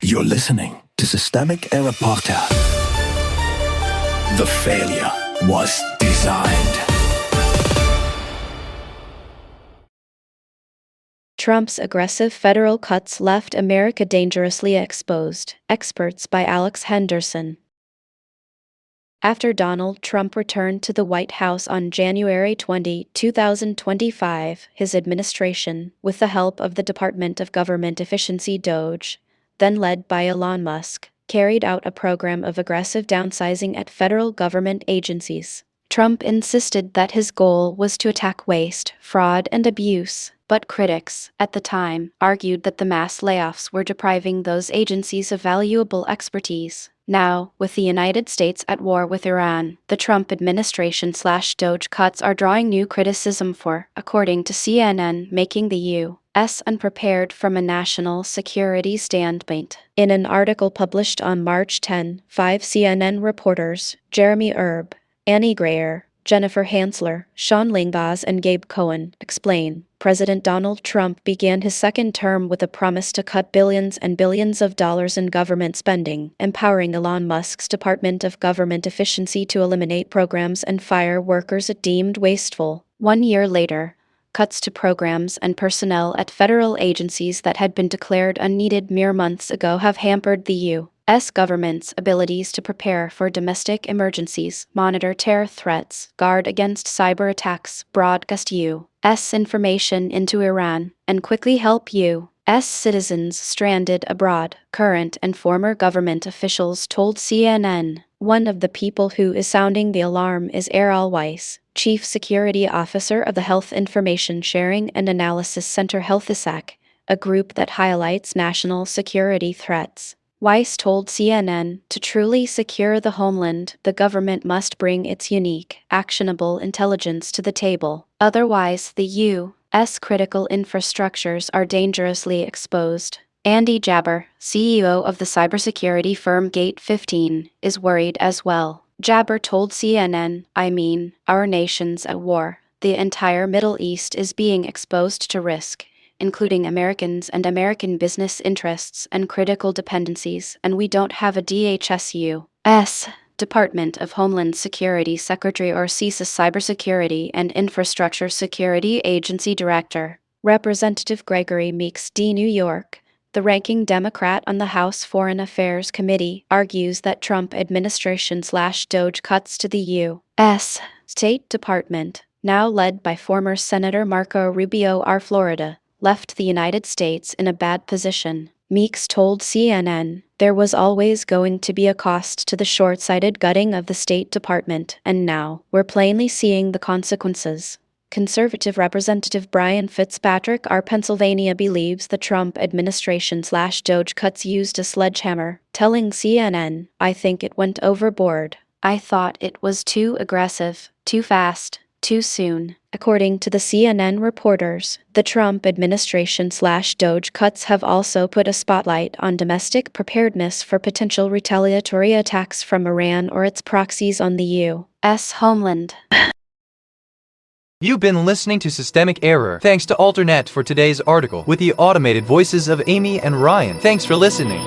You're listening to Systemic Error Podcast. The failure was designed. Trump's aggressive federal cuts left America dangerously exposed. Experts by Alex Henderson. After Donald Trump returned to the White House on January 20, 2025, his administration, with the help of the Department of Government Efficiency DOGE, then led by Elon Musk, carried out a program of aggressive downsizing at federal government agencies. Trump insisted that his goal was to attack waste, fraud, and abuse, but critics, at the time, argued that the mass layoffs were depriving those agencies of valuable expertise. Now, with the United States at war with Iran, the Trump administration/DOGE cuts are drawing new criticism for, according to CNN, making the U.S. unprepared from a national security standpoint. In an article published on March 10, 5 CNN reporters, Jeremy Erb, Annie Grayer, Jennifer Hansler, Sean Lingaz, and Gabe Cohen, explain, President Donald Trump began his second term with a promise to cut billions and billions of dollars in government spending, empowering Elon Musk's Department of Government Efficiency to eliminate programs and fire workers it deemed wasteful. 1 year later, cuts to programs and personnel at federal agencies that had been declared unneeded mere months ago have hampered the U.S. government's abilities to prepare for domestic emergencies, monitor terror threats, guard against cyber attacks, broadcast U.S. information into Iran, and quickly help U.S. citizens stranded abroad, current and former government officials told CNN. One of the people who is sounding the alarm is Errol Weiss, Chief Security Officer of the Health Information Sharing and Analysis Center HealthISAC, a group that highlights national security threats. Weiss told CNN, to truly secure the homeland, the government must bring its unique, actionable intelligence to the table. Otherwise, the U.S. critical infrastructures are dangerously exposed. Andy Jaber, CEO of the cybersecurity firm Gate 15, is worried as well. Jaber told CNN, our nation's at war. The entire Middle East is being exposed to risk, including Americans and American business interests and critical dependencies, and we don't have a DHS Department of Homeland Security Secretary or CISA Cybersecurity and Infrastructure Security Agency Director. Representative Gregory Meeks D. New York, the ranking Democrat on the House Foreign Affairs Committee, argues that Trump administration/DOGE cuts to the U.S. State Department, now led by former Senator Marco Rubio R. Florida, left the United States in a bad position. Meeks told CNN, there was always going to be a cost to the short-sighted gutting of the State Department, and now, we're plainly seeing the consequences. Conservative Representative Brian Fitzpatrick R. Pennsylvania believes the Trump administration/DOGE cuts used a sledgehammer, telling CNN, I think it went overboard. I thought it was too aggressive, too fast, too soon. According to the CNN reporters, the Trump administration/DOGE cuts have also put a spotlight on domestic preparedness for potential retaliatory attacks from Iran or its proxies on the U.S. homeland. You've been listening to Systemic Error. Thanks to Alternet for today's article with the automated voices of Amy and Ryan. Thanks for listening.